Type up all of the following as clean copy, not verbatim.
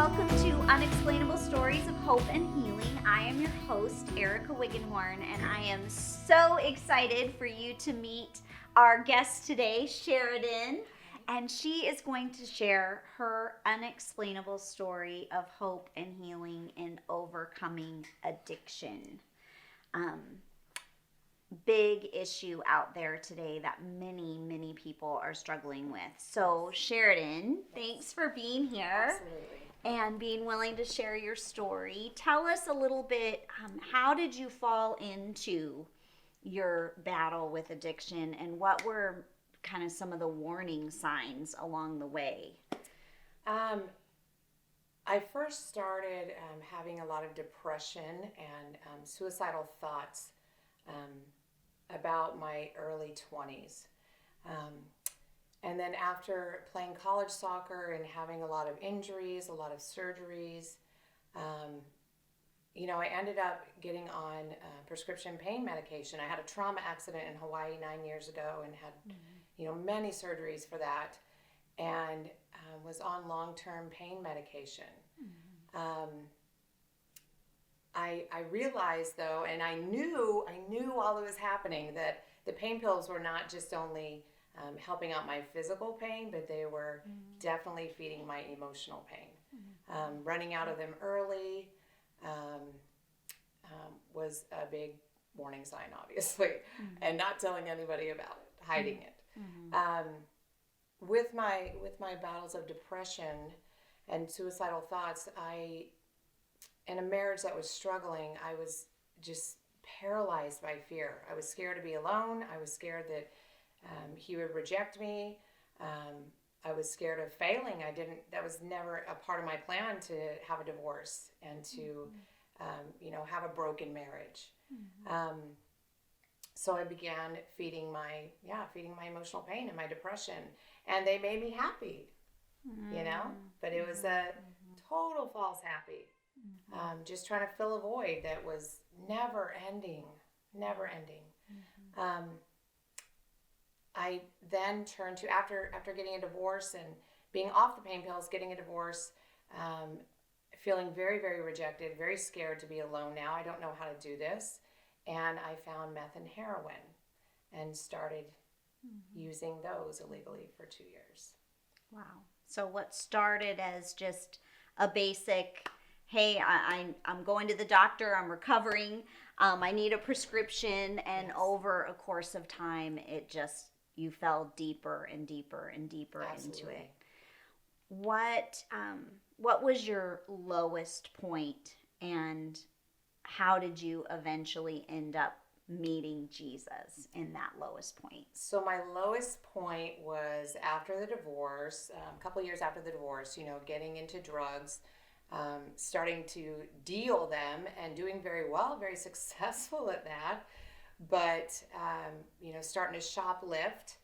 welcome to Unexplainable Stories of Hope and Healing. I am your host, Erica Wiggenhorn, and I am so excited for you to meet our guest today, Sheridan. And she is going to share her unexplainable story of hope and healing in overcoming addiction. Big issue out there today that many people are struggling with. So Sheridan, thanks for being here. Absolutely. And being willing to share your story. Tell us a little bit, how did you fall into your battle with addiction, and what were kind of some of the warning signs along the way? I first started having a lot of depression and suicidal thoughts about my early 20s. And then after playing college soccer and having a lot of injuries, a lot of surgeries, I ended up getting on prescription pain medication. I had a trauma accident in Hawaii 9 years ago and had, many surgeries for that, and was on long-term pain medication. I realized though, and I knew while it was happening, that the pain pills were not just only helping out my physical pain, but they were definitely feeding my emotional pain. Running out of them early was a big warning sign, obviously, and not telling anybody about it, hiding it. With my battles of depression and suicidal thoughts, in a marriage that was struggling, I was just paralyzed by fear. I was scared to be alone. I was scared that he would reject me. I was scared of failing. That was never a part of my plan, to have a divorce and to, have a broken marriage. So I began feeding my emotional pain and my depression, and they made me happy, but it was a total false happy. Just trying to fill a void that was never ending. I then turned to, after getting a divorce and being off the pain pills, getting a divorce, feeling very, very rejected, very scared to be alone now. I don't know how to do this. And I found meth and heroin and started using those illegally for 2 years. Wow. So what started as just a basic, hey, I'm going to the doctor, I'm recovering, I need a prescription, and over a course of time, you fell deeper and deeper and deeper into it. What was your lowest point, and how did you eventually end up meeting Jesus in that lowest point? So my lowest point was after the divorce, a couple years after the divorce, getting into drugs, starting to deal them and doing very well, very successful at that. But, starting to shoplift,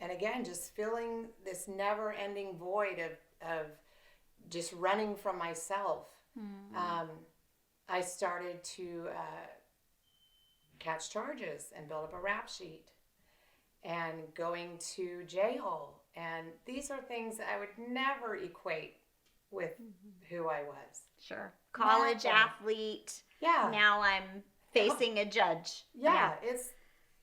and again, just feeling this never-ending void of just running from myself. I started to catch charges and build up a rap sheet and going to jail. And these are things that I would never equate with who I was. Sure. College athlete. Yeah. Now I'm facing a judge. Yeah.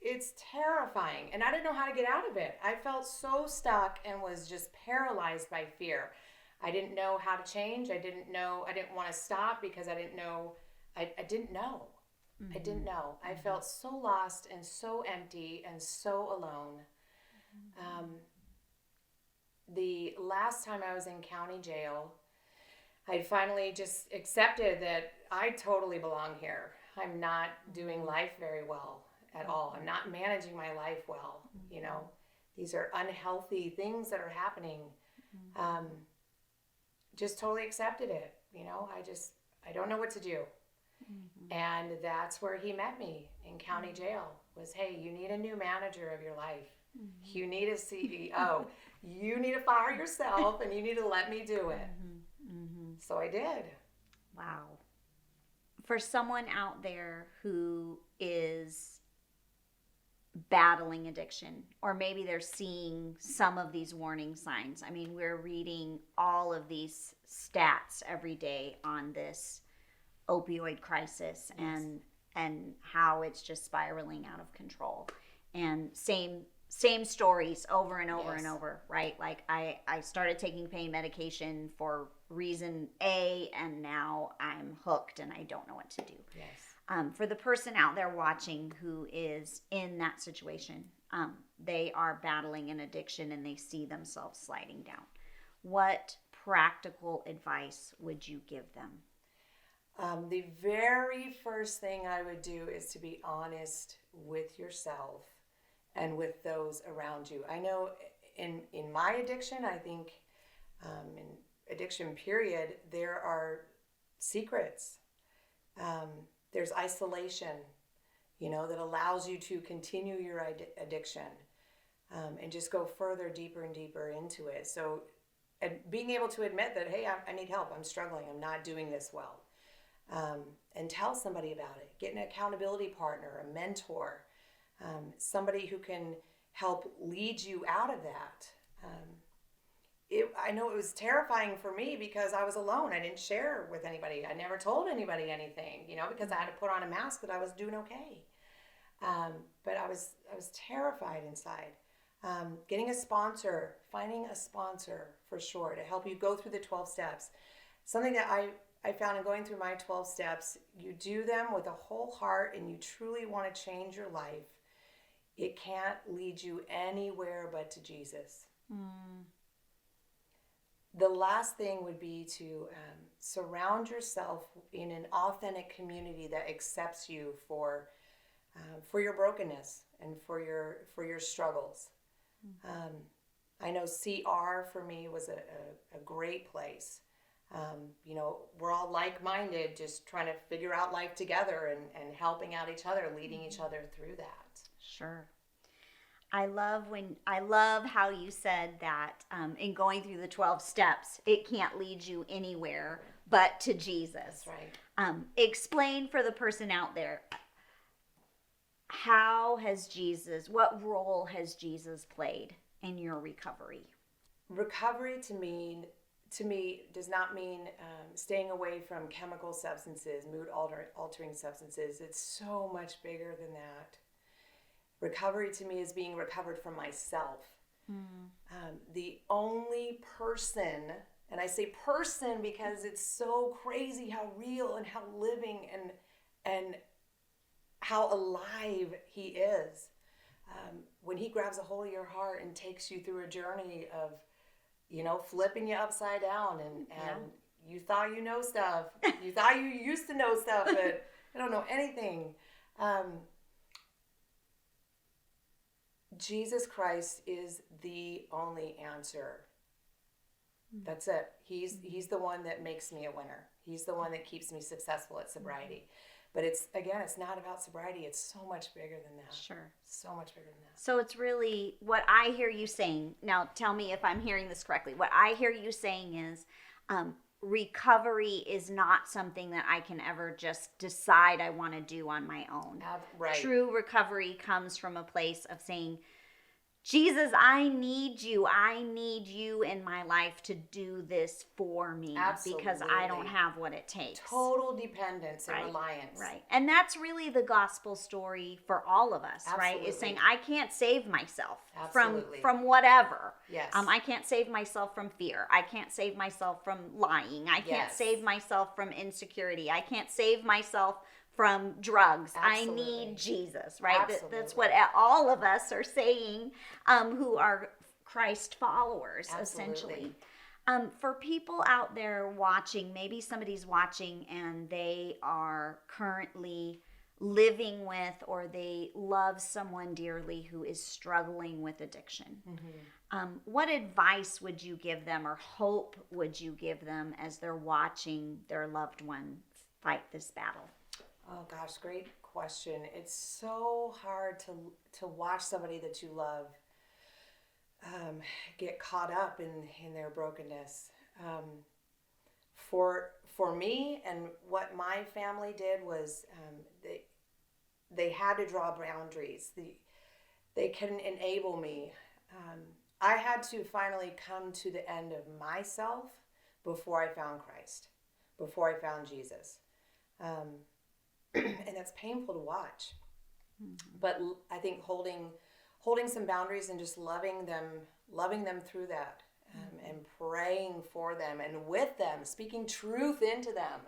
It's terrifying. And I didn't know how to get out of it. I felt so stuck and was just paralyzed by fear. I didn't know how to change. I didn't want to stop because I didn't know. I didn't know. I didn't know. I felt so lost and so empty and so alone. The last time I was in county jail, I finally just accepted that I totally belong here. I'm not doing life very well at all. I'm not managing my life well. These are unhealthy things that are happening. Just totally accepted it. I don't know what to do. And that's where he met me in county jail. Was, hey, you need a new manager of your life. You need a CEO. You need to fire yourself, and you need to let me do it. So I did. Wow. For someone out there who is battling addiction, or maybe they're seeing some of these warning signs. I mean, we're reading all of these stats every day on this opioid crisis, and how it's just spiraling out of control, and same stories over and over and over, right? Like I started taking pain medication for reason A, and now I'm hooked and I don't know what to do. For the person out there watching who is in that situation, they are battling an addiction and they see themselves sliding down. What practical advice would you give them? The very first thing I would do is to be honest with yourself and with those around you. I know in my addiction, I think in addiction period, there are secrets. There's isolation, that allows you to continue your addiction and just go further, deeper and deeper into it. So and being able to admit that, hey, I need help. I'm struggling. I'm not doing this well. And tell somebody about it. Get an accountability partner, a mentor, somebody who can help lead you out of that. I know it was terrifying for me because I was alone. I didn't share with anybody. I never told anybody anything, because I had to put on a mask that I was doing okay. But I was terrified inside. Getting a sponsor, finding a sponsor for sure to help you go through the 12 steps. Something that I found in going through my 12 steps, you do them with a whole heart and you truly want to change your life. It can't lead you anywhere but to Jesus. The last thing would be to surround yourself in an authentic community that accepts you for your brokenness and for your struggles. I know CR for me was a great place. We're all like-minded, just trying to figure out life together and helping out each other, leading each other through that. Sure. I love how you said that in going through the 12 steps, it can't lead you anywhere but to Jesus. That's right. Explain for the person out there, what role has Jesus played in your recovery? Recovery to me does not mean staying away from chemical substances, mood altering substances. It's so much bigger than that. Recovery to me is being recovered from myself. The only person, and I say person because it's so crazy how real and how living and how alive he is. When he grabs a hold of your heart and takes you through a journey of, flipping you upside down and you thought you know stuff. You thought you used to know stuff, but I don't know anything. Jesus Christ is the only answer. That's it. He's the one that makes me a winner. He's the one that keeps me successful at sobriety. But it's not about sobriety. It's so much bigger than that. Sure. So much bigger than that. So it's really what I hear you saying. Now tell me if I'm hearing this correctly. What I hear you saying is recovery is not something that I can ever just decide I want to do on my own. Right. True recovery comes from a place of saying, Jesus, I need you. I need you in my life to do this for me. Absolutely. Because I don't have what it takes. Total dependence and reliance. Right. And that's really the gospel story for all of us, Absolutely. right? Is saying I can't save myself Absolutely. from whatever. Yes. I can't save myself from fear. I can't save myself from lying. I can't Yes. save myself from insecurity. I can't save myself from drugs. Absolutely. I need Jesus, right? Absolutely. That's what all of us are saying who are Christ followers, Absolutely. essentially. For people out there watching, maybe somebody's watching and they are currently living with or they love someone dearly who is struggling with addiction. What advice would you give them or hope would you give them as they're watching their loved one fight this battle? Oh gosh, great question. It's so hard to watch somebody that you love get caught up in their brokenness. For me, and what my family did was they had to draw boundaries. they can enable me. I had to finally come to the end of myself before I found Christ, before I found Jesus. And that's painful to watch. But I think holding some boundaries and just loving them through that, and praying for them and with them, speaking truth into them.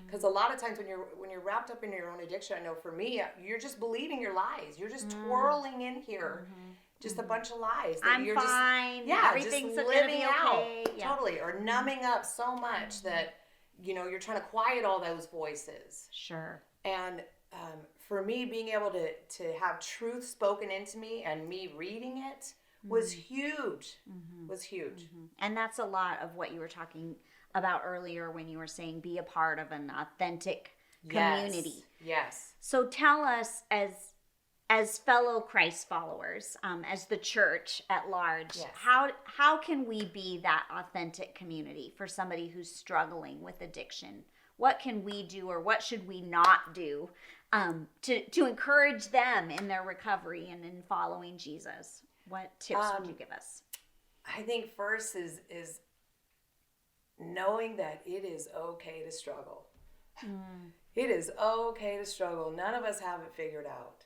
Because a lot of times when you're wrapped up in your own addiction, I know for me, you're just believing your lies. You're just twirling in here, just a bunch of lies. That I'm you're fine. Just, Everything's just gonna living be out, okay. Yeah. totally, or numbing up so much that you're trying to quiet all those voices. Sure. And for me, being able to have truth spoken into me and me reading it was huge. Was huge. And that's a lot of what you were talking about earlier when you were saying be a part of an authentic community. Yes. So tell us, as fellow Christ followers, as the church at large, how can we be that authentic community for somebody who's struggling with addiction? What can we do, or what should we not do to encourage them in their recovery and in following Jesus? What tips would you give us? I think first is knowing that it is okay to struggle. It is okay to struggle. None of us have it figured out.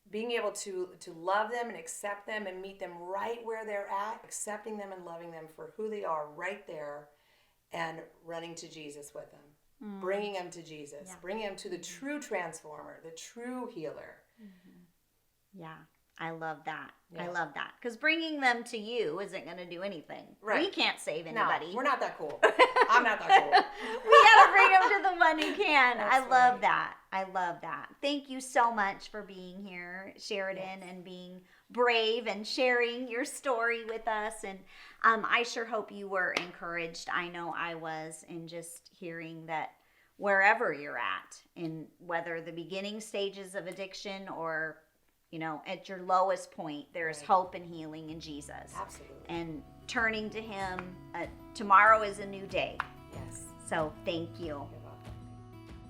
Being able to love them and accept them and meet them right where they're at, accepting them and loving them for who they are right there, and running to Jesus with them, bringing them to Jesus, bringing them to the true transformer, the true healer. Yeah, I love that. I love that. Because bringing them to you isn't going to do anything. Right. We can't save anybody. No, we're not that cool. I'm not that cool. We got to bring them to the one who can. That's I love that. I love that. Thank you so much for being here, Sheridan, and being brave and sharing your story with us. And I sure hope you were encouraged. I know I was, in just hearing that wherever you're at, in whether the beginning stages of addiction or at your lowest point, there's hope and healing in Jesus. Absolutely. And turning to Him. Tomorrow is a new day. Yes. So thank you. You're welcome.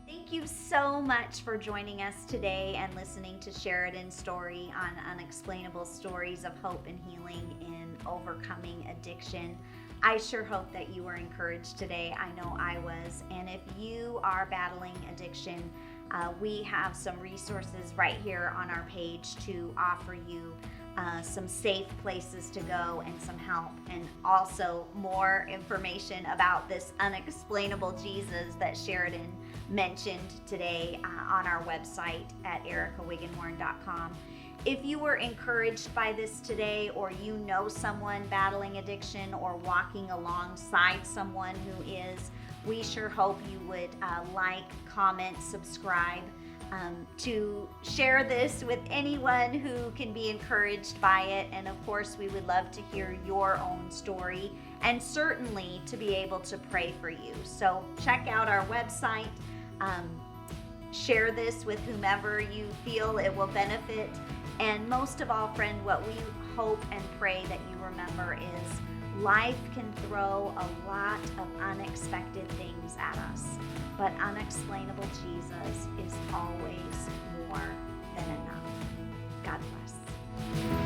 Thank you so much for joining us today and listening to Sheridan's story on Unexplainable Stories of Hope and Healing in Overcoming Addiction. I sure hope that you were encouraged today. I know I was. And if you are battling addiction, we have some resources right here on our page to offer you some safe places to go and some help, and also more information about this unexplainable Jesus that Sheridan mentioned today on our website at ericawiggenhorn.com. If you were encouraged by this today, or you know someone battling addiction or walking alongside someone who is, we sure hope you would like, comment, subscribe, to share this with anyone who can be encouraged by it. And of course, we would love to hear your own story, and certainly to be able to pray for you. So check out our website, share this with whomever you feel it will benefit. And most of all, friend, what we hope and pray that you remember is life can throw a lot of unexpected things at us, but unexplainable Jesus is always more than enough. God bless.